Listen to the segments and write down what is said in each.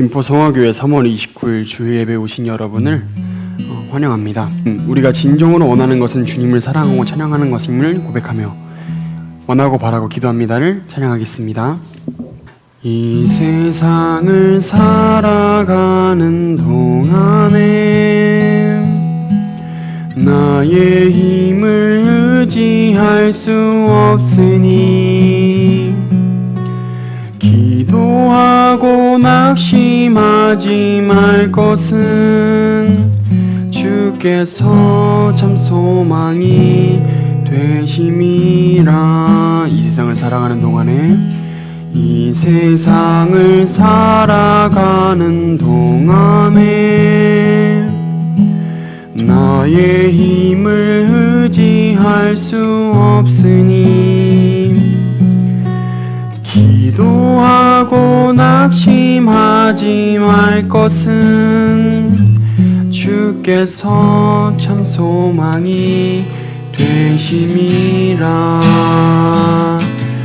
김포 성화교회 3월 29일 주일 예배 오신 여러분을 환영합니다. 우리가 진정으로 원하는 것은 주님을 사랑하고 찬양하는 것임을 고백하며 원하고 바라고 기도합니다를 찬양하겠습니다. 이 세상을 살아가는 동안에 나의 힘을 의지할 수 없으니 기도하고 낙심하지 말 것은 주께서 참 소망이 되심이라. 이 세상을 살아가는 동안에 이 세상을 살아가는 동안에 나의 힘을 의지할 수 없으니 기도하고 낙심하지 말 것은 주께서 참 소망이 되심이라.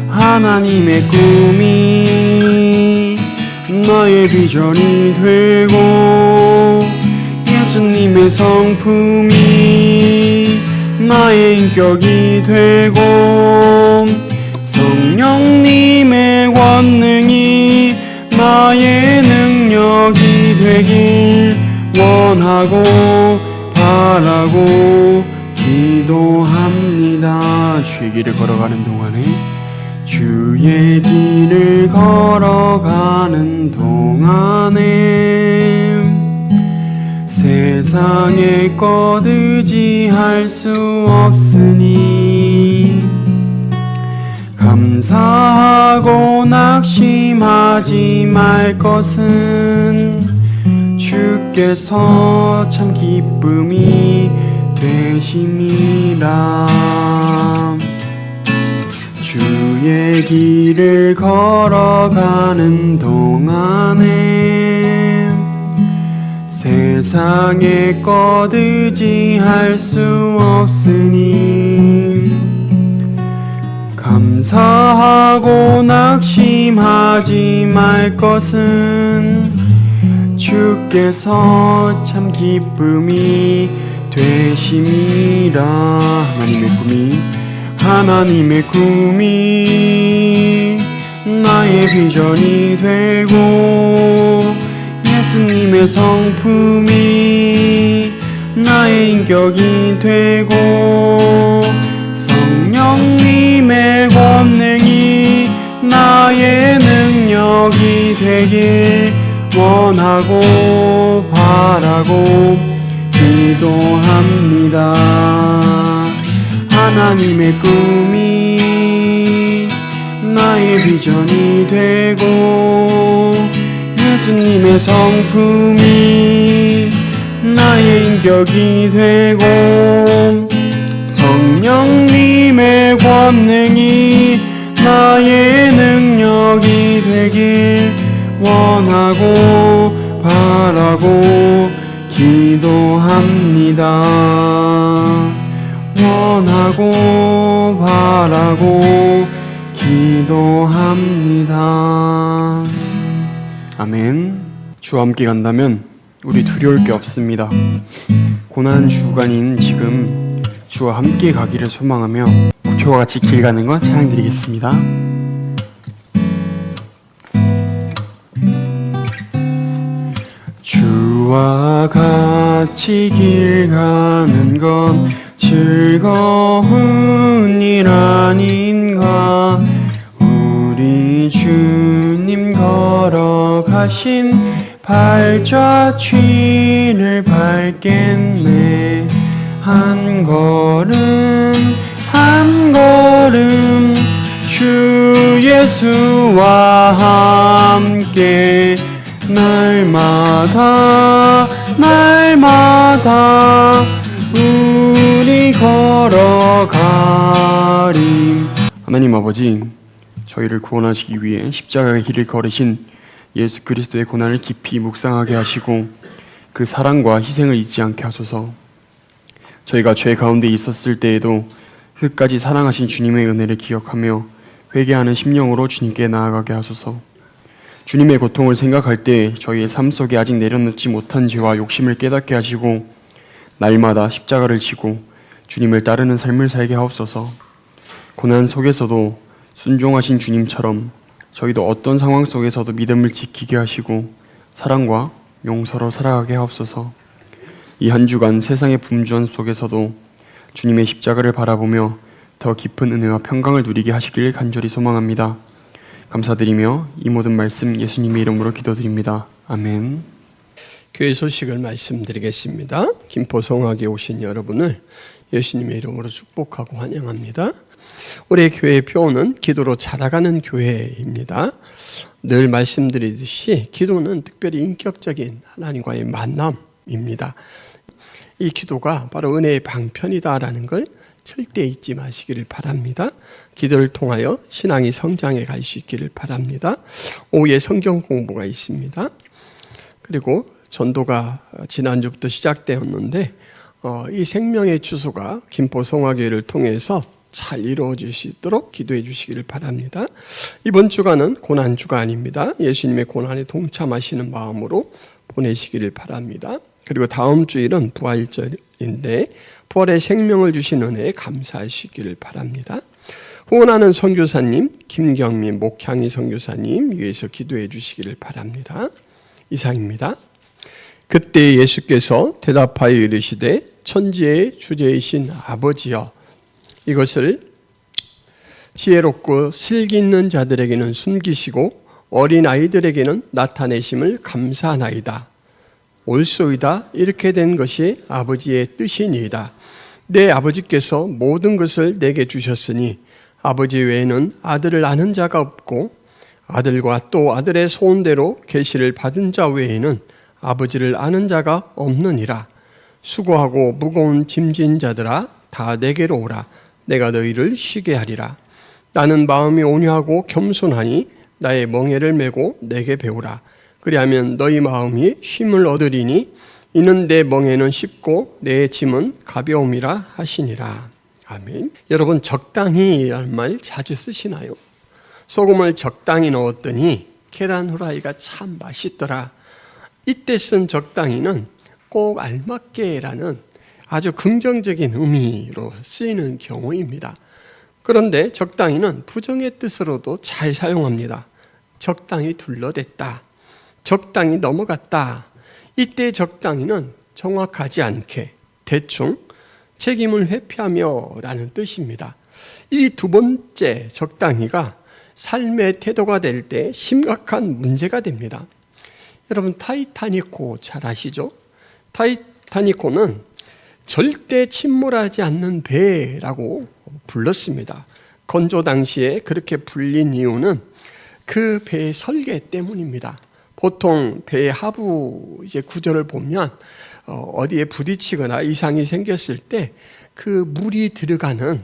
하나님의 꿈이 나의 비전이 되고 예수님의 성품이 나의 인격이 되고 성령님의 권능이 나의 능력이 되길 원하고 바라고 기도합니다. 주의 길을 걸어가는 동안에 주의 길을 걸어가는 동안에 세상의 것 의지할 수 없으니 감사하고 낙심하지 말 것은 주께서 참 기쁨이 되심이라. 주의 길을 걸어가는 동안에 세상의 것 의지할 수 없으니 감사하고 낙심하지 말 것은 주께서 참 기쁨이 되심이라. 하나님의 꿈이 나의 비전이 되고 예수님의 성품이 나의 인격이 되고 성령님의 권능이 나의 능력이 되길 원하고 바라고 기도합니다. 하나님의 꿈이 나의 비전이 되고 예수님의 성품이 나의 인격이 되고 성령님의 권능이 나의 능력이 되길 원하고 바라고 기도합니다. 원하고 바라고 기도합니다. 아멘. 주와 함께 간다면 우리 두려울 게 없습니다. 고난 주간인 지금 주와 함께 가기를 소망하며 목표와 같이 길 가는 것 찬양드리겠습니다. 주와 같이 길 가는 건 즐거운 일 아닌가. 우리 주님 걸어가신 발자취를 밟겠네. 한 걸음 한 걸음 주 예수와 함께 날마다 우리 걸어가리. 하나님 아버지, 저희를 구원하시기 위해 십자가의 길을 걸으신 예수 그리스도의 고난을 깊이 묵상하게 하시고 그 사랑과 희생을 잊지 않게 하소서. 저희가 죄 가운데 있었을 때에도 끝까지 사랑하신 주님의 은혜를 기억하며 회개하는 심령으로 주님께 나아가게 하소서. 주님의 고통을 생각할 때 저희의 삶 속에 아직 내려놓지 못한 죄와 욕심을 깨닫게 하시고 날마다 십자가를 지고 주님을 따르는 삶을 살게 하옵소서. 고난 속에서도 순종하신 주님처럼 저희도 어떤 상황 속에서도 믿음을 지키게 하시고 사랑과 용서로 살아가게 하옵소서. 이 한 주간 세상의 분주한 속에서도 주님의 십자가를 바라보며 더 깊은 은혜와 평강을 누리게 하시길 간절히 소망합니다. 감사드리며 이 모든 말씀 예수님의 이름으로 기도드립니다. 아멘. 교회 소식을 말씀드리겠습니다. 김포성학에 오신 여러분을 예수님의 이름으로 축복하고 환영합니다. 우리 교회 표어는 기도로 자라가는 교회입니다. 늘 말씀드리듯이 기도는 특별히 인격적인 하나님과의 만남입니다. 이 기도가 바로 은혜의 방편이다라는 걸 절대 잊지 마시기를 바랍니다. 기도를 통하여 신앙이 성장해 갈 수 있기를 바랍니다. 오후에 성경 공부가 있습니다. 그리고 전도가 지난주부터 시작되었는데 이 생명의 주소가 김포성화교회를 통해서 잘 이루어질 수 있도록 기도해 주시기를 바랍니다. 이번 주간은 고난주간입니다. 예수님의 고난에 동참하시는 마음으로 보내시기를 바랍니다. 그리고 다음 주일은 부활절인데 부활의 생명을 주신 은혜에 감사하시기를 바랍니다. 후원하는 선교사님 김경민 목향이 선교사님 위해서 기도해 주시기를 바랍니다. 이상입니다. 그때 예수께서 대답하여 이르시되 천지의 주제이신 아버지여 이것을 지혜롭고 슬기 있는 자들에게는 숨기시고 어린 아이들에게는 나타내심을 감사하나이다. 옳소이다. 이렇게 된 것이 아버지의 뜻이니이다. 내 아버지께서 모든 것을 내게 주셨으니 아버지 외에는 아들을 아는 자가 없고 아들과 또 아들의 소원대로 계시를 받은 자 외에는 아버지를 아는 자가 없느니라. 수고하고 무거운 짐진 자들아 다 내게로 오라. 내가 너희를 쉬게 하리라. 나는 마음이 온유하고 겸손하니 나의 멍에를 메고 내게 배우라. 그리하면 너희 마음이 쉼을 얻으리니 이는 내 멍에는 쉽고 내 짐은 가벼움이라 하시니라. 아멘. 여러분 적당히라는 말 자주 쓰시나요? 소금을 적당히 넣었더니 계란 후라이가 참 맛있더라. 이때 쓴 적당히는 꼭 알맞게라는 아주 긍정적인 의미로 쓰이는 경우입니다. 그런데 적당히는 부정의 뜻으로도 잘 사용합니다. 적당히 둘러댔다. 적당히 넘어갔다. 이때 적당히는 정확하지 않게 대충 책임을 회피하며 라는 뜻입니다. 이 두 번째 적당히가 삶의 태도가 될 때 심각한 문제가 됩니다. 여러분 타이타닉호 잘 아시죠? 타이타닉호는 절대 침몰하지 않는 배라고 불렀습니다. 건조 당시에 그렇게 불린 이유는 그 배의 설계 때문입니다. 보통 배의 하부 구조를 보면 어디에 부딪히거나 이상이 생겼을 때 그 물이 들어가는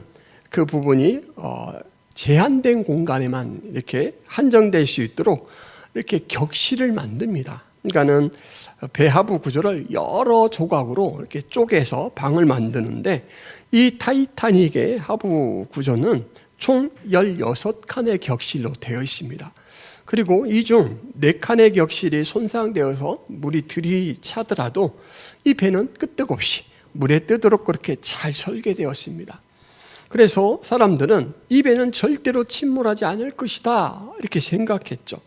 그 부분이 제한된 공간에만 이렇게 한정될 수 있도록 이렇게 격실을 만듭니다. 그러니까는 배 하부 구조를 여러 조각으로 이렇게 쪼개서 방을 만드는데 이 타이타닉의 하부 구조는 총 16칸의 격실로 되어 있습니다. 그리고 이 중 4칸의 격실이 손상되어서 물이 들이차더라도 이 배는 끄떡없이 물에 뜨도록 그렇게 잘 설계되었습니다. 그래서 사람들은 이 배는 절대로 침몰하지 않을 것이다 이렇게 생각했죠.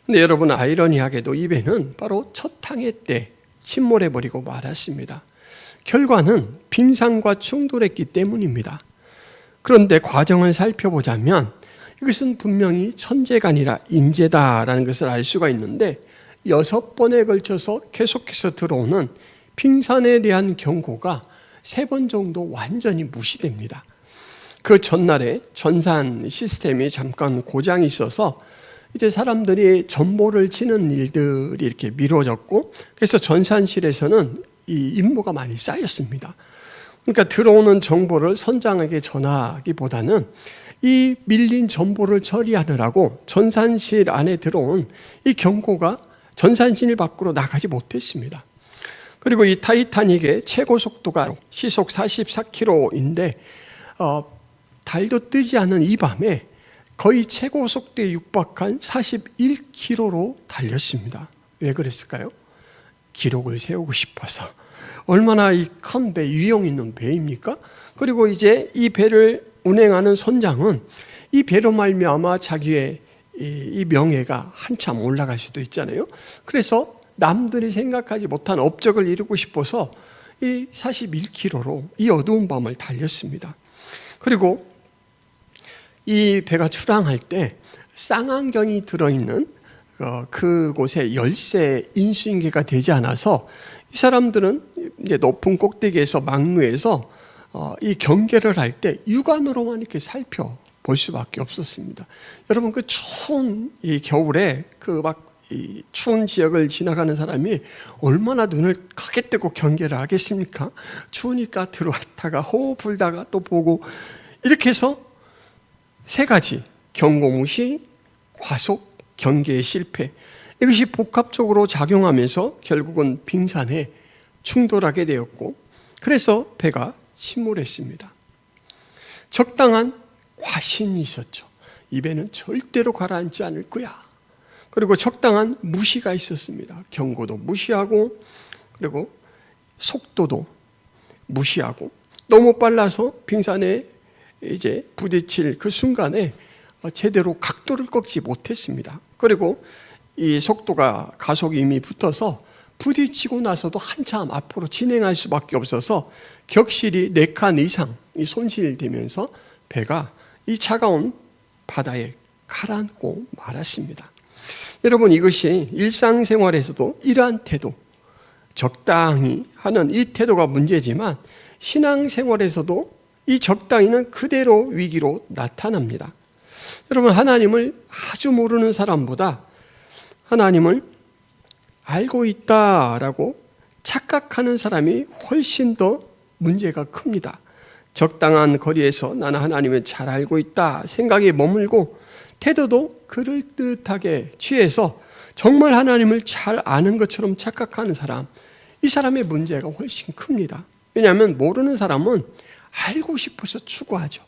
근데 여러분 아이러니하게도 이 배는 바로 첫 항해 때 침몰해버리고 말았습니다. 결과는 빙산과 충돌했기 때문입니다. 그런데 과정을 살펴보자면 이것은 분명히 천재가 아니라 인재다라는 것을 알 수가 있는데 6번에 걸쳐서 계속해서 들어오는 빙산에 대한 경고가 3번 정도 완전히 무시됩니다. 그 전날에 전산 시스템이 잠깐 고장이 있어서 이제 사람들이 전보를 치는 일들이 이렇게 미뤄졌고 그래서 전산실에서는 이 임무가 많이 쌓였습니다. 그러니까 들어오는 정보를 선장에게 전하기보다는 이 밀린 정보를 처리하느라고 전산실 안에 들어온 이 경고가 전산실 밖으로 나가지 못했습니다. 그리고 이 타이타닉의 최고 속도가 시속 44km인데 달도 뜨지 않은 이 밤에 거의 최고 속도에 육박한 41km로 달렸습니다. 왜 그랬을까요? 기록을 세우고 싶어서. 얼마나 이 큰 배, 위용 있는 배입니까? 그리고 이제 이 배를 운행하는 선장은 이 배로 말미암아 자기의 이 명예가 한참 올라갈 수도 있잖아요. 그래서 남들이 생각하지 못한 업적을 이루고 싶어서 이 41km로 이 어두운 밤을 달렸습니다. 그리고 이 배가 출항할 때 쌍안경이 들어있는 그곳에 열쇠 인수인계가 되지 않아서 이 사람들은 이제 높은 꼭대기에서 막루에서 이 경계를 할 때 육안으로만 이렇게 살펴볼 수밖에 없었습니다. 여러분, 그 추운 이 겨울에 이 추운 지역을 지나가는 사람이 얼마나 눈을 크게 뜨고 경계를 하겠습니까? 추우니까 들어왔다가 호흡 불다가 또 보고, 이렇게 해서 세 가지, 경고무시, 과속, 경계의 실패, 이것이 복합적으로 작용하면서 결국은 빙산에 충돌하게 되었고, 그래서 배가 침몰했습니다. 적당한 과신이 있었죠. 이 배는 절대로 가라앉지 않을 거야. 그리고 적당한 무시가 있었습니다. 경고도 무시하고, 그리고 속도도 무시하고, 너무 빨라서 빙산에 이제 부딪힐 그 순간에 제대로 각도를 꺾지 못했습니다. 그리고 이 속도가 가속이 이미 붙어서 부딪히고 나서도 한참 앞으로 진행할 수밖에 없어서 격실이 4칸 이상이 손실되면서 배가 이 차가운 바다에 가라앉고 말았습니다. 여러분, 이것이 일상생활에서도 이러한 태도, 적당히 하는 이 태도가 문제지만 신앙생활에서도 이 적당히는 그대로 위기로 나타납니다. 여러분, 하나님을 아주 모르는 사람보다 하나님을 알고 있다라고 착각하는 사람이 훨씬 더 문제가 큽니다. 적당한 거리에서 나는 하나님을 잘 알고 있다 생각에 머물고 태도도 그럴듯하게 취해서 정말 하나님을 잘 아는 것처럼 착각하는 사람, 이 사람의 문제가 훨씬 큽니다. 왜냐하면 모르는 사람은 알고 싶어서 추구하죠.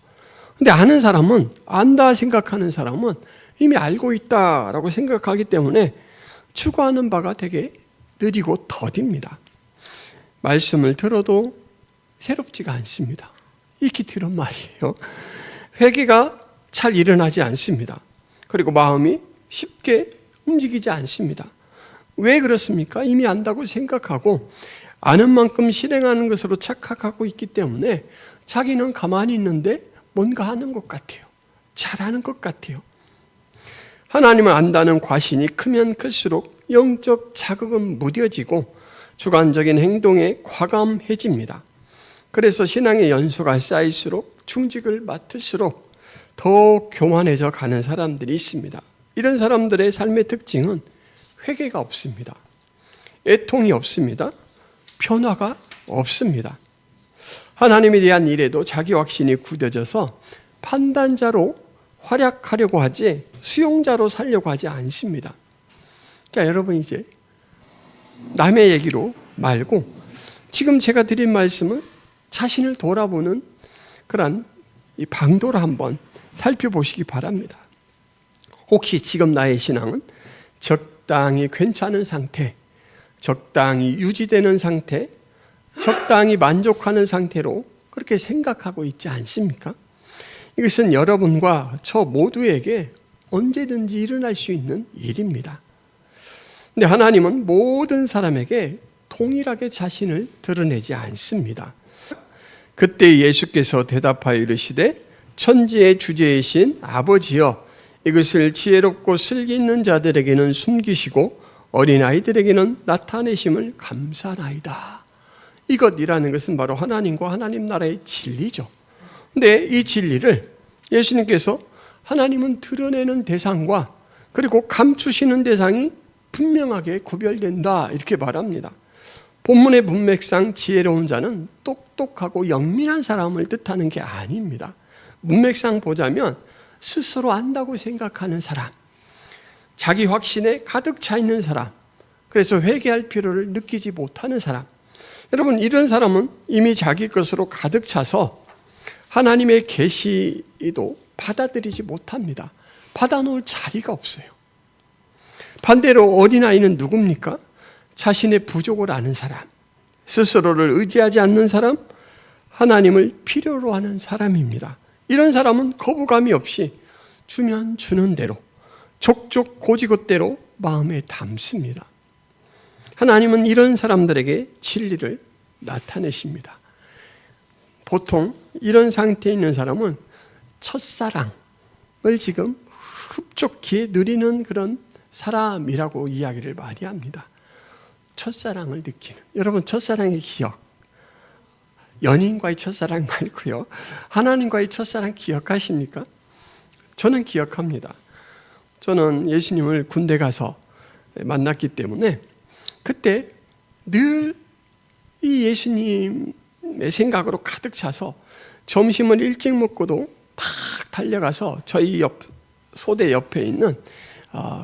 근데 아는 사람은, 안다 생각하는 사람은 이미 알고 있다라고 생각하기 때문에 추구하는 바가 되게 느리고 더딥니다. 말씀을 들어도 새롭지가 않습니다. 익히 들은 말이에요. 회개가 잘 일어나지 않습니다. 그리고 마음이 쉽게 움직이지 않습니다. 왜 그렇습니까? 이미 안다고 생각하고 아는 만큼 실행하는 것으로 착각하고 있기 때문에 자기는 가만히 있는데 뭔가 하는 것 같아요. 잘하는 것 같아요. 하나님을 안다는 과신이 크면 클수록 영적 자극은 무뎌지고 주관적인 행동에 과감해집니다. 그래서 신앙의 연수가 쌓일수록 충직을 맡을수록 더 교만해져 가는 사람들이 있습니다. 이런 사람들의 삶의 특징은 회개가 없습니다. 애통이 없습니다. 변화가 없습니다. 하나님에 대한 일에도 자기 확신이 굳어져서 판단자로 활약하려고 하지 수용자로 살려고 하지 않습니다. 자, 여러분, 이제 남의 얘기로 말고 지금 제가 드린 말씀은 자신을 돌아보는 그런 이 방도를 한번 살펴보시기 바랍니다. 혹시 지금 나의 신앙은 적당히 괜찮은 상태, 적당히 유지되는 상태, 적당히 만족하는 상태로 그렇게 생각하고 있지 않습니까? 이것은 여러분과 저 모두에게 언제든지 일어날 수 있는 일입니다. 근데 하나님은 모든 사람에게 동일하게 자신을 드러내지 않습니다. 그때 예수께서 대답하여 이르시되 천지의 주제이신 아버지여, 이것을 지혜롭고 슬기 있는 자들에게는 숨기시고 어린아이들에게는 나타내심을 감사하나이다. 이것이라는 것은 바로 하나님과 하나님 나라의 진리죠. 근데 이 진리를 예수님께서 하나님은 드러내는 대상과 그리고 감추시는 대상이 분명하게 구별된다, 이렇게 말합니다. 본문의 문맥상 지혜로운 자는 똑똑하고 영민한 사람을 뜻하는 게 아닙니다. 문맥상 보자면 스스로 안다고 생각하는 사람, 자기 확신에 가득 차 있는 사람, 그래서 회개할 필요를 느끼지 못하는 사람. 여러분, 이런 사람은 이미 자기 것으로 가득 차서 하나님의 계시도 받아들이지 못합니다. 받아놓을 자리가 없어요. 반대로 어린아이는 누굽니까? 자신의 부족을 아는 사람, 스스로를 의지하지 않는 사람, 하나님을 필요로 하는 사람입니다. 이런 사람은 거부감이 없이 주면 주는 대로, 족족 고지것대로 마음에 담습니다. 하나님은 이런 사람들에게 진리를 나타내십니다. 보통 이런 상태에 있는 사람은 첫사랑을 지금 흡족히 누리는 그런 사람이라고 이야기를 많이 합니다. 첫사랑을 느끼는. 여러분, 첫사랑의 기억. 연인과의 첫사랑 말고요. 하나님과의 첫사랑 기억하십니까? 저는 기억합니다. 저는 예수님을 군대 가서 만났기 때문에 그때 늘 이 예수님의 생각으로 가득 차서 점심을 일찍 먹고도 막 달려가서 저희 소대 옆에 있는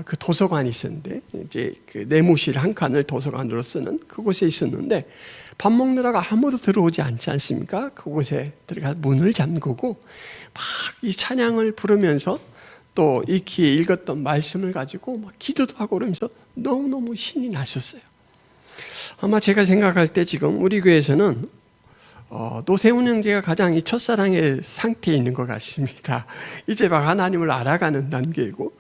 그 도서관이 있었는데, 이제 그 내무실 한 칸을 도서관으로 쓰는 그곳에 있었는데, 밥 먹느라고 아무도 들어오지 않지 않습니까? 그곳에 들어가 문을 잠그고 막 이 찬양을 부르면서 또 익히 읽었던 말씀을 가지고 막 기도도 하고 그러면서 너무너무 신이 났었어요. 아마 제가 생각할 때 지금 우리 교회에서는 노세훈 형제가 가장 이 첫사랑의 상태에 있는 것 같습니다. 이제 막 하나님을 알아가는 단계이고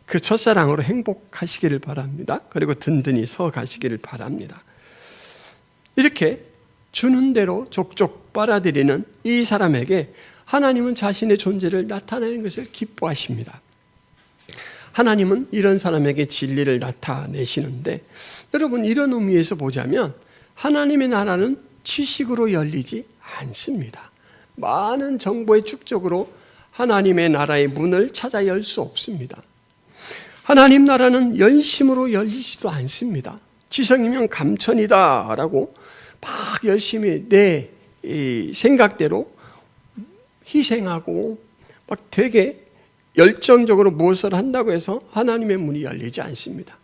그 첫사랑으로 행복하시기를 바랍니다. 그리고 든든히 서 가시기를 바랍니다. 이렇게 주는 대로 족족 빨아들이는 이 사람에게 하나님은 자신의 존재를 나타내는 것을 기뻐하십니다. 하나님은 이런 사람에게 진리를 나타내시는데, 여러분, 이런 의미에서 보자면 하나님의 나라는 지식으로 열리지 않습니다. 많은 정보의 축적으로 하나님의 나라의 문을 찾아 열 수 없습니다. 하나님 나라는 열심으로 열리지도 않습니다. 지성이면 감천이다 라고 막 열심히 내 생각대로 희생하고 막 되게 열정적으로 무엇을 한다고 해서 하나님의 문이 열리지 않습니다.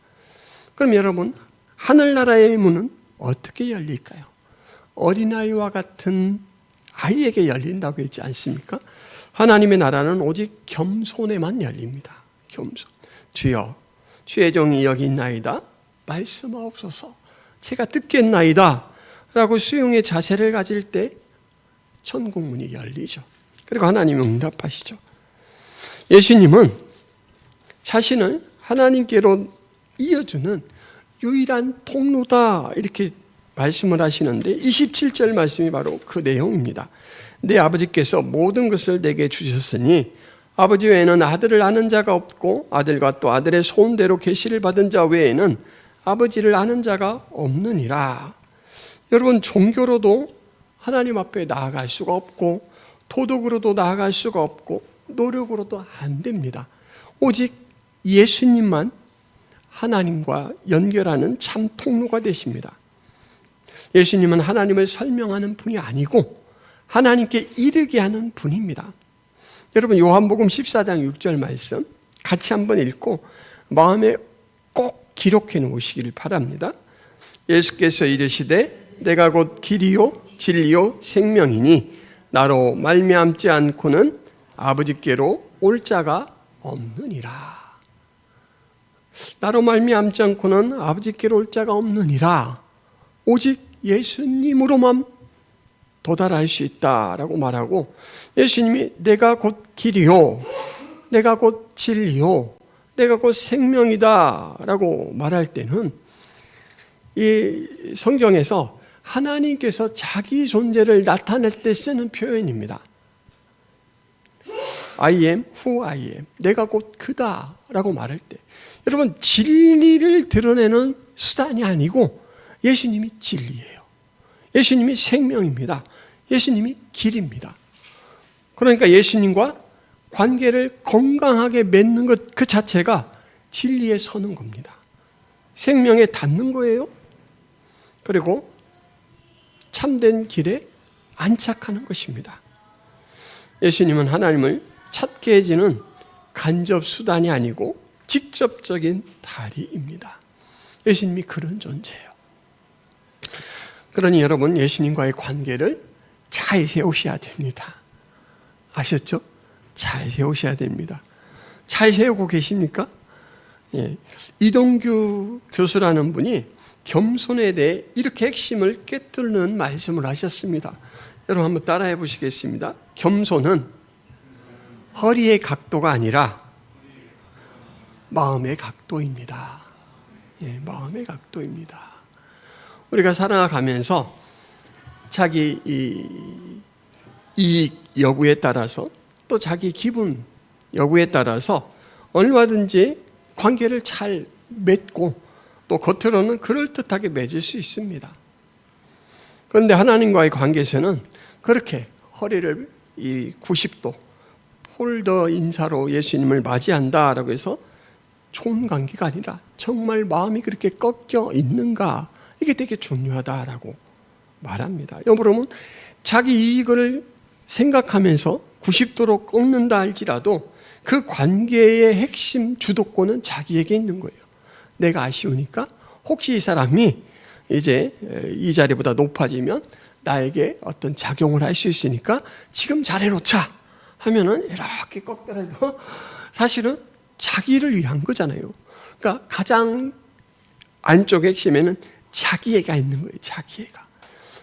그럼 여러분, 하늘나라의 문은 어떻게 열릴까요? 어린아이와 같은 아이에게 열린다고 했지 않습니까? 하나님의 나라는 오직 겸손에만 열립니다. 겸손. 주여, 주의 종이 여기 있나이다. 말씀하옵소서. 제가 듣겠나이다. 라고 수용의 자세를 가질 때 천국 문이 열리죠. 그리고 하나님은 응답하시죠. 예수님은 자신을 하나님께로 이어주는 유일한 통로다 이렇게 말씀을 하시는데, 27절 말씀이 바로 그 내용입니다. 내 아버지께서 모든 것을 내게 주셨으니 아버지 외에는 아들을 아는 자가 없고 아들과 또 아들의 소원대로 계시를 받은 자 외에는 아버지를 아는 자가 없느니라. 여러분, 종교로도 하나님 앞에 나아갈 수가 없고 도덕으로도 나아갈 수가 없고 노력으로도 안 됩니다. 오직 예수님만 하나님과 연결하는 참 통로가 되십니다. 예수님은 하나님을 설명하는 분이 아니고 하나님께 이르게 하는 분입니다. 여러분, 요한복음 14장 6절 말씀 같이 한번 읽고 마음에 꼭 기록해 놓으시기를 바랍니다. 예수께서 이르시되 내가 곧 길이요 진리요 생명이니 나로 말미암지 않고는 아버지께로 올 자가 없느니라. 나로 말미암지 않고는 아버지께로 올 자가 없느니라. 오직 예수님으로만 도달할 수 있다라고 말하고, 예수님이 내가 곧 길이요, 내가 곧 진리요, 내가 곧 생명이다 라고 말할 때는 이 성경에서 하나님께서 자기 존재를 나타낼 때 쓰는 표현입니다. I am who I am. 내가 곧 그다 라고 말할 때, 여러분, 진리를 드러내는 수단이 아니고 예수님이 진리예요. 예수님이 생명입니다. 예수님이 길입니다. 그러니까 예수님과 관계를 건강하게 맺는 것 그 자체가 진리에 서는 겁니다. 생명에 닿는 거예요. 그리고 참된 길에 안착하는 것입니다. 예수님은 하나님을 찾게 해주는 간접 수단이 아니고 직접적인 다리입니다. 예수님이 그런 존재예요. 그러니 여러분, 예수님과의 관계를 잘 세우셔야 됩니다. 아셨죠? 잘 세우셔야 됩니다. 잘 세우고 계십니까? 예. 이동규 교수라는 분이 겸손에 대해 이렇게 핵심을 꿰뚫는 말씀을 하셨습니다. 여러분 한번 따라해 보시겠습니다. 겸손은 허리의 각도가 아니라 마음의 각도입니다. 예, 마음의 각도입니다. 우리가 살아가면서 자기 이익 여부에 따라서 또 자기 기분 여부에 따라서 얼마든지 관계를 잘 맺고 또 겉으로는 그럴듯하게 맺을 수 있습니다. 그런데 하나님과의 관계에서는 그렇게 허리를 90도 폴더 인사로 예수님을 맞이한다라고 해서 좋은 관계가 아니라 정말 마음이 그렇게 꺾여 있는가, 이게 되게 중요하다라고 말합니다. 여러분, 자기 이익을 생각하면서 90도로 꺾는다 할지라도 그 관계의 핵심 주도권은 자기에게 있는 거예요. 내가 아쉬우니까 혹시 이 사람이 이제 이 자리보다 높아지면 나에게 어떤 작용을 할 수 있으니까 지금 잘해놓자 하면은 이렇게 꺾더라도 사실은 자기를 위한 거잖아요. 그러니까 가장 안쪽의 핵심에는 자기애가 있는 거예요.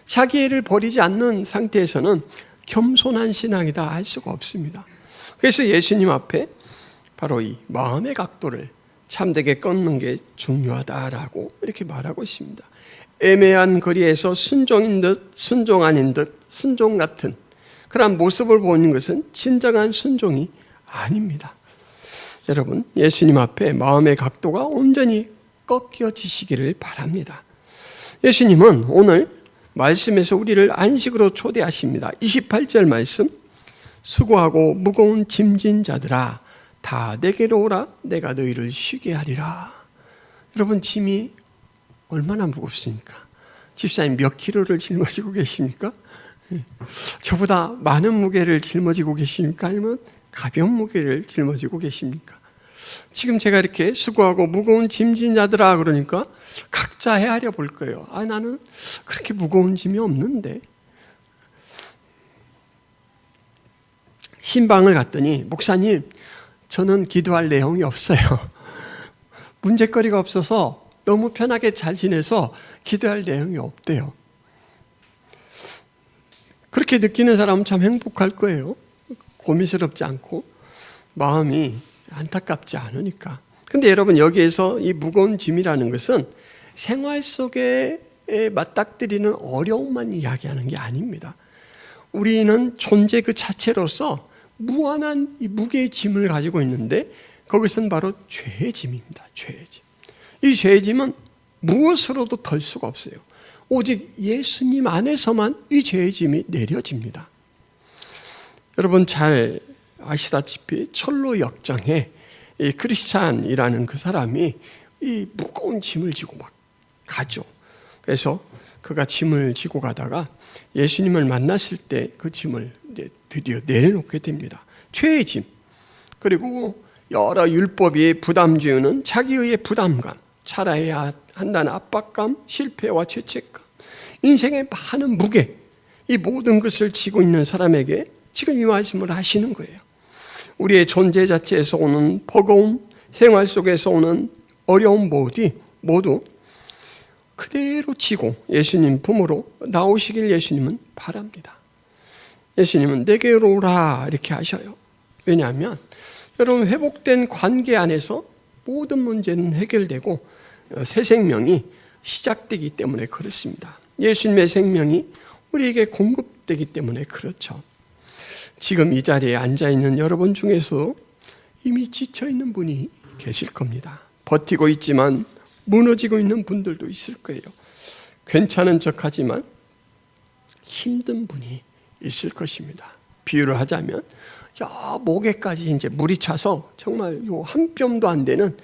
자기애를 버리지 않는 상태에서는 겸손한 신앙이다 할 수가 없습니다. 그래서 예수님 앞에 바로 이 마음의 각도를 참되게 꺾는 게 중요하다라고 이렇게 말하고 있습니다. 애매한 거리에서 순종인 듯 순종 아닌 듯 순종 같은 그런 모습을 보이는 것은 진정한 순종이 아닙니다. 여러분, 예수님 앞에 마음의 각도가 온전히 꺾여지시기를 바랍니다. 예수님은 오늘 말씀에서 우리를 안식으로 초대하십니다. 28절 말씀, 수고하고 무거운 짐진 자들아 다 내게로 오라, 내가 너희를 쉬게 하리라. 여러분, 짐이 얼마나 무겁습니까? 집사님 몇 킬로를 짊어지고 계십니까? 저보다 많은 무게를 짊어지고 계십니까? 아니면 가벼운 무게를 짊어지고 계십니까? 지금 제가 이렇게 수고하고 무거운 짐진 자들아 그러니까 각자 헤아려 볼 거예요. 나는 그렇게 무거운 짐이 없는데. 신방을 갔더니 목사님, 저는 기도할 내용이 없어요. 문제거리가 없어서 너무 편하게 잘 지내서 기도할 내용이 없대요. 그렇게 느끼는 사람은 참 행복할 거예요. 고민스럽지 않고 마음이 안타깝지 않으니까. 근데 여러분, 여기에서 이 무거운 짐이라는 것은 생활 속에 맞닥뜨리는 어려움만 이야기하는 게 아닙니다. 우리는 존재 그 자체로서 무한한 이 무게의 짐을 가지고 있는데 그것은 바로 죄의 짐입니다. 죄의 짐. 이 죄의 짐은 무엇으로도 덜 수가 없어요. 오직 예수님 안에서만 이 죄의 짐이 내려집니다. 여러분 잘 아시다시피 철로 역정에 이 크리스찬이라는 그 사람이 이 무거운 짐을 지고 막 가죠. 그래서 그가 짐을 지고 가다가 예수님을 만났을 때 그 짐을 드디어 내려놓게 됩니다. 죄의 짐, 그리고 여러 율법이 부담 지우는 자기의 부담감, 살아야 한다는 압박감, 실패와 죄책감, 인생의 많은 무게, 이 모든 것을 지고 있는 사람에게 지금 이 말씀을 하시는 거예요. 우리의 존재 자체에서 오는 버거움, 생활 속에서 오는 어려움 모두 그대로 지고 예수님 품으로 나오시길 예수님은 바랍니다. 예수님은 내게로 오라 이렇게 하셔요. 왜냐하면 여러분, 회복된 관계 안에서 모든 문제는 해결되고 새 생명이 시작되기 때문에 그렇습니다. 예수님의 생명이 우리에게 공급되기 때문에 그렇죠. 지금 이 자리에 앉아있는 여러분 중에서 이미 지쳐있는 분이 계실 겁니다. 버티고 있지만 무너지고 있는 분들도 있을 거예요. 괜찮은 척하지만 힘든 분이 있을 것입니다. 비유를 하자면 목에까지 이제 물이 차서 정말 요 한 뼘도 안 되는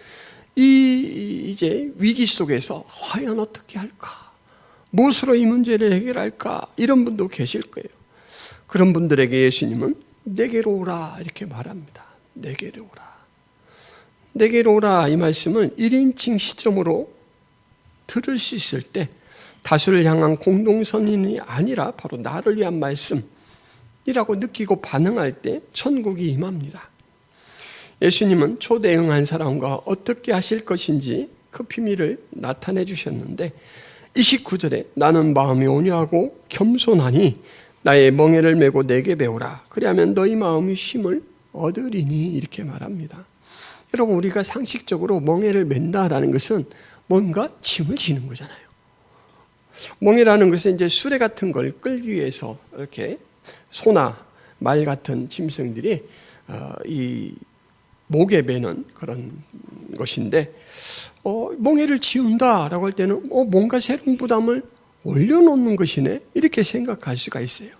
이제 위기 속에서 과연 어떻게 할까? 무엇으로 이 문제를 해결할까? 이런 분도 계실 거예요. 그런 분들에게 예수님은 내게로 오라 이렇게 말합니다. 내게로 오라. 내게로 오라 이 말씀은 1인칭 시점으로 들을 수 있을 때 다수를 향한 공동선언이 아니라 바로 나를 위한 말씀, 이라고 느끼고 반응할 때 천국이 임합니다. 예수님은 초대 응한 사람과 어떻게 하실 것인지 그 비밀을 나타내 주셨는데 29절에 나는 마음이 온유하고 겸손하니 나의 멍에를 메고 내게 배우라. 그리하면 너희 마음이 쉼을 얻으리니 이렇게 말합니다. 여러분 우리가 상식적으로 멍에를 맨다라는 것은 뭔가 짐을 지는 거잖아요. 멍에라는 것은 이제 수레 같은 걸 끌기 위해서 이렇게 소나 말 같은 짐승들이 이 목에 매는 그런 것인데 멍에를 지운다라고 할 때는 뭔가 새로운 부담을 올려놓는 것이네 이렇게 생각할 수가 있어요.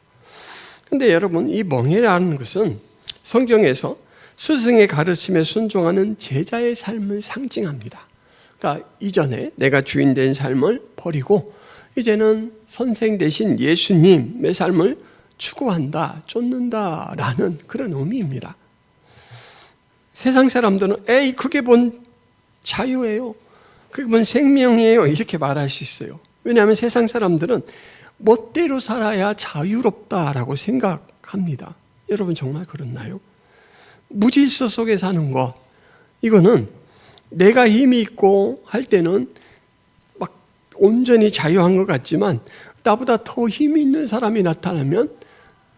그런데 여러분 이 멍에라는 것은 성경에서 스승의 가르침에 순종하는 제자의 삶을 상징합니다. 그러니까 이전에 내가 주인 된 삶을 버리고 이제는 선생 대신 예수님의 삶을 추구한다, 쫓는다라는 그런 의미입니다. 세상 사람들은 에이 그게 뭔 자유예요, 그게 뭔 생명이에요 이렇게 말할 수 있어요. 왜냐하면 세상 사람들은 멋대로 살아야 자유롭다라고 생각합니다. 여러분 정말 그렇나요? 무질서 속에 사는 것, 이거는 내가 힘이 있고 할 때는 막 온전히 자유한 것 같지만 나보다 더 힘이 있는 사람이 나타나면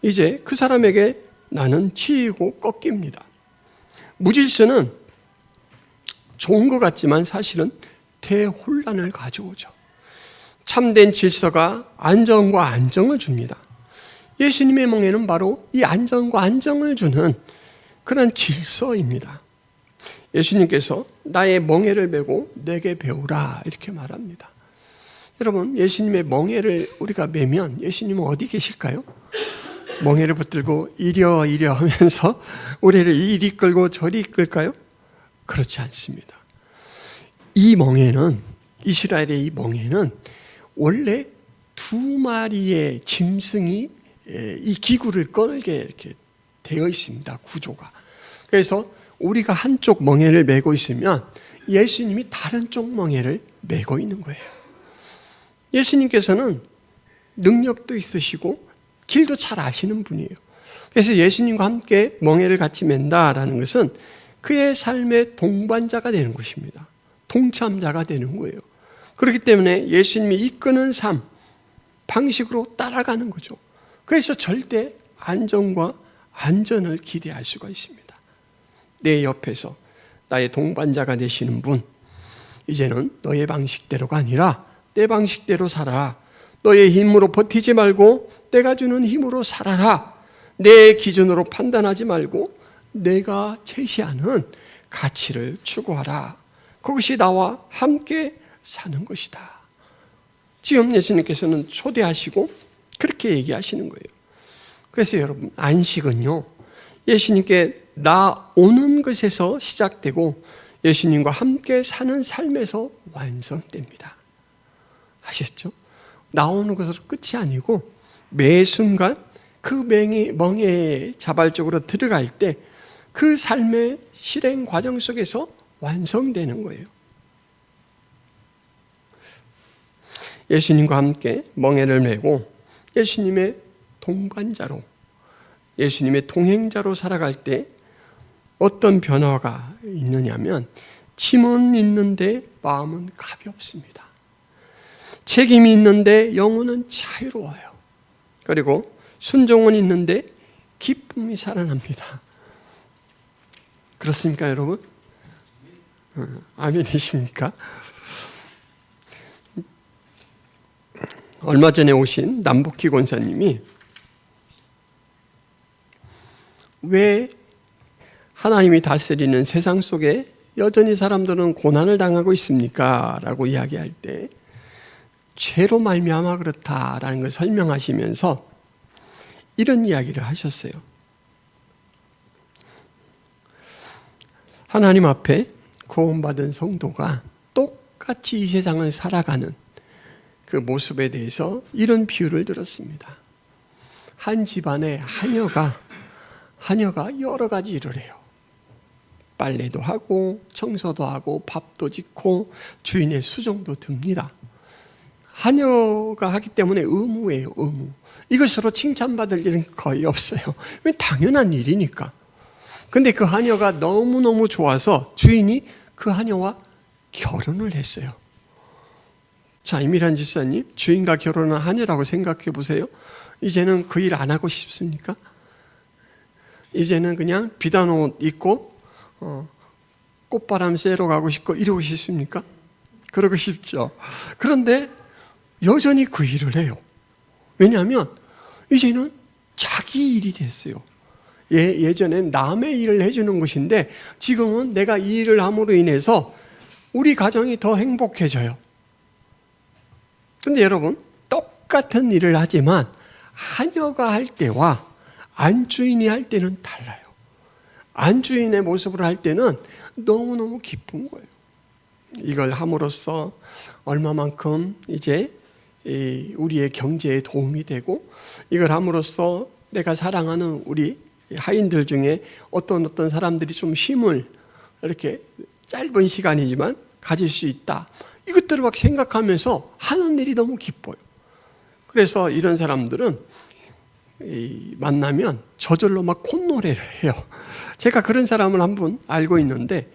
이제 그 사람에게 나는 치이고 꺾입니다. 무질서는 좋은 것 같지만 사실은 대혼란을 가져오죠. 참된 질서가 안정과 안정을 줍니다. 예수님의 멍에는 바로 이 안정과 안정을 주는 그런 질서입니다. 예수님께서 나의 멍에를 메고 내게 배우라 이렇게 말합니다. 여러분 예수님의 멍에를 우리가 메면 예수님은 어디 계실까요? 멍에를 붙들고 이려 하면서 우리를 이리 끌고 저리 이끌까요? 그렇지 않습니다. 이 멍에는, 이스라엘의 이 멍에는 원래 2마리의 짐승이 이 기구를 끌게 이렇게 되어 있습니다. 구조가. 그래서 우리가 한쪽 멍에를 메고 있으면 예수님이 다른 쪽 멍에를 메고 있는 거예요. 예수님께서는 능력도 있으시고 길도 잘 아시는 분이에요. 그래서 예수님과 함께 멍에를 같이 맨다라는 것은 그의 삶의 동반자가 되는 것입니다. 동참자가 되는 거예요. 그렇기 때문에 예수님이 이끄는 삶, 방식으로 따라가는 거죠. 그래서 절대 안정과 안전을 기대할 수가 있습니다. 내 옆에서 나의 동반자가 되시는 분, 이제는 너의 방식대로가 아니라 내 방식대로 살아라. 너의 힘으로 버티지 말고 내가 주는 힘으로 살아라. 내 기준으로 판단하지 말고 내가 제시하는 가치를 추구하라. 그것이 나와 함께 사는 것이다. 지금 예수님께서는 초대하시고 그렇게 얘기하시는 거예요. 그래서 여러분 안식은요 예수님께 나오는 것에서 시작되고 예수님과 함께 사는 삶에서 완성됩니다. 아셨죠? 나오는 것으로 끝이 아니고 매 순간 그 멍에에 자발적으로 들어갈 때 그 삶의 실행 과정 속에서 완성되는 거예요. 예수님과 함께 멍에를 메고 예수님의 동반자로, 예수님의 동행자로 살아갈 때 어떤 변화가 있느냐면 짐은 있는데 마음은 가볍습니다. 책임이 있는데 영혼은 자유로워요. 그리고 순종은 있는데 기쁨이 살아납니다. 그렇습니까, 여러분? 아멘이십니까? 얼마 전에 오신 남복희 권사님이 왜 하나님이 다스리는 세상 속에 여전히 사람들은 고난을 당하고 있습니까? 라고 이야기할 때 죄로 말미암아 그렇다라는 걸 설명하시면서 이런 이야기를 하셨어요. 하나님 앞에 구원받은 성도가 똑같이 이 세상을 살아가는 그 모습에 대해서 이런 비유를 들었습니다. 한 집안에 하녀가 여러 가지 일을 해요. 빨래도 하고 청소도 하고 밥도 짓고 주인의 수종도 듭니다. 하녀가 하기 때문에 의무예요, 의무. 이것으로 칭찬받을 일은 거의 없어요. 왜 당연한 일이니까. 근데 그 하녀가 너무너무 좋아서 주인이 그 하녀와 결혼을 했어요. 자, 이미란 집사님, 주인과 결혼한 하녀라고 생각해 보세요. 이제는 그 일 안 하고 싶습니까? 이제는 그냥 비단 옷 입고 꽃바람 쐬러 가고 싶고 이러고 싶습니까? 그러고 싶죠. 그런데 여전히 그 일을 해요. 왜냐하면 이제는 자기 일이 됐어요. 예전엔 남의 일을 해주는 것인데 지금은 내가 이 일을 함으로 인해서 우리 가정이 더 행복해져요. 근데 여러분, 똑같은 일을 하지만 하녀가 할 때와 안주인이 할 때는 달라요. 안주인의 모습으로 할 때는 너무너무 기쁜 거예요. 이걸 함으로써 얼마만큼 이제 우리의 경제에 도움이 되고, 이걸 함으로써 내가 사랑하는 우리 하인들 중에 어떤 사람들이 좀 힘을 이렇게 짧은 시간이지만 가질 수 있다. 이것들을 막 생각하면서 하는 일이 너무 기뻐요. 그래서 이런 사람들은 만나면 저절로 막 콧노래를 해요. 제가 그런 사람을 한 분 알고 있는데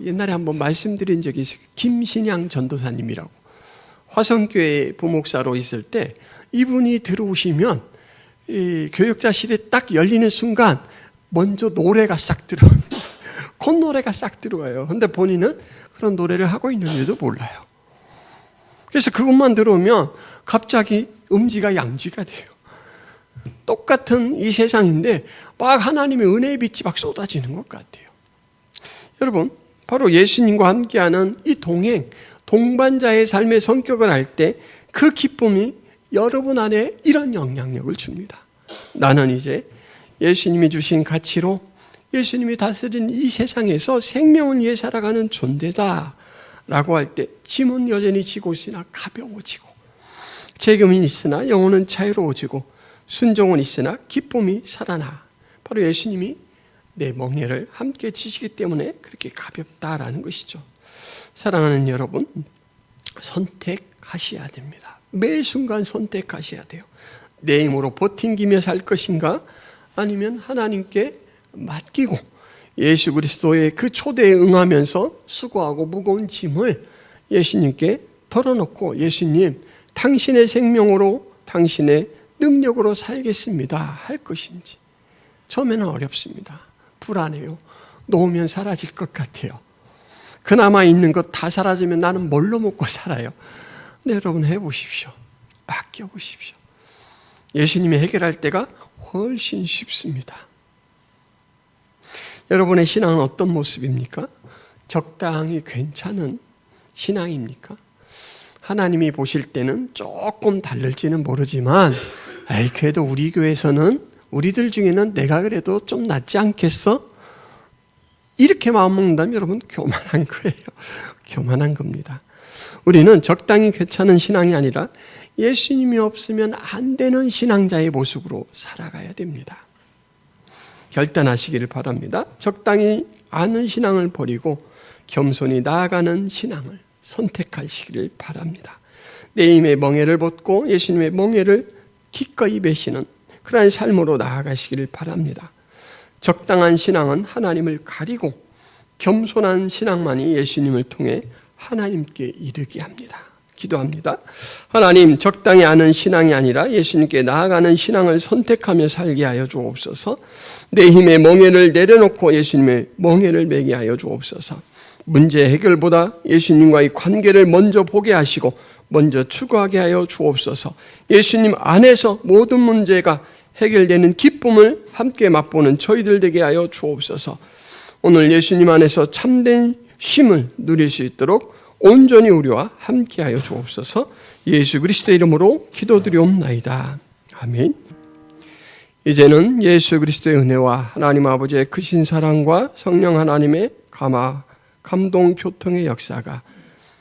옛날에 한번 말씀드린 적이 있어요. 김신양 전도사님이라고. 화성교회 부목사로 있을 때 이분이 들어오시면 이 교역자실이 딱 열리는 순간 먼저 노래가 싹 들어옵니다. 콧노래가 싹 들어와요. 근데 본인은 그런 노래를 하고 있는지도 몰라요. 그래서 그것만 들어오면 갑자기 음지가 양지가 돼요. 똑같은 이 세상인데 막 하나님의 은혜의 빛이 막 쏟아지는 것 같아요. 여러분, 바로 예수님과 함께하는 이 동반자의 삶의 성격을 알 때 그 기쁨이 여러분 안에 이런 영향력을 줍니다. 나는 이제 예수님이 주신 가치로 예수님이 다스린 이 세상에서 생명을 위해 살아가는 존재다 라고 할 때 짐은 여전히 지고 있으나 가벼워지고, 책임은 있으나 영혼은 자유로워지고, 순종은 있으나 기쁨이 살아나. 바로 예수님이 내 멍에를 함께 지시기 때문에 그렇게 가볍다라는 것이죠. 사랑하는 여러분, 선택하셔야 됩니다. 매 순간 선택하셔야 돼요. 내 힘으로 버팅기며 살 것인가, 아니면 하나님께 맡기고 예수 그리스도의 그 초대에 응하면서 수고하고 무거운 짐을 예수님께 털어놓고, 예수님, 당신의 생명으로 당신의 능력으로 살겠습니다 할 것인지. 처음에는 어렵습니다. 불안해요. 놓으면 사라질 것 같아요. 그나마 있는 것 다 사라지면 나는 뭘로 먹고 살아요? 근데 여러분, 해보십시오. 맡겨보십시오. 예수님이 해결할 때가 훨씬 쉽습니다. 여러분의 신앙은 어떤 모습입니까? 적당히 괜찮은 신앙입니까? 하나님이 보실 때는 조금 다를지는 모르지만, 그래도 우리 교회에서는, 우리들 중에는 내가 그래도 좀 낫지 않겠어? 이렇게 마음먹는다면 여러분, 교만한 거예요. 교만한 겁니다. 우리는 적당히 괜찮은 신앙이 아니라 예수님이 없으면 안 되는 신앙자의 모습으로 살아가야 됩니다. 결단하시기를 바랍니다. 적당히 아는 신앙을 버리고 겸손히 나아가는 신앙을 선택하시기를 바랍니다. 내 힘의 멍에를 벗고 예수님의 멍에를 기꺼이 베시는 그러한 삶으로 나아가시기를 바랍니다. 적당한 신앙은 하나님을 가리고 겸손한 신앙만이 예수님을 통해 하나님께 이르게 합니다. 기도합니다. 하나님, 적당히 아는 신앙이 아니라 예수님께 나아가는 신앙을 선택하며 살게 하여 주옵소서. 내 힘의 멍에를 내려놓고 예수님의 멍에를 매게 하여 주옵소서. 문제 해결보다 예수님과의 관계를 먼저 보게 하시고 먼저 추구하게 하여 주옵소서. 예수님 안에서 모든 문제가 해결되는 기쁨을 함께 맛보는 저희들 되게 하여 주옵소서. 오늘 예수님 안에서 참된 쉼을 누릴 수 있도록 온전히 우리와 함께하여 주옵소서. 예수 그리스도의 이름으로 기도드리옵나이다. 아멘. 이제는 예수 그리스도의 은혜와 하나님 아버지의 크신 사랑과 성령 하나님의 감동 교통의 역사가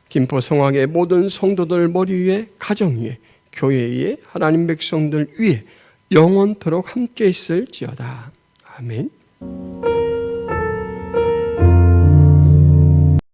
김포 성악의 모든 성도들 머리 위에, 가정 위에, 교회 위에, 하나님 백성들 위에 영원토록 함께 있을지어다. 아멘.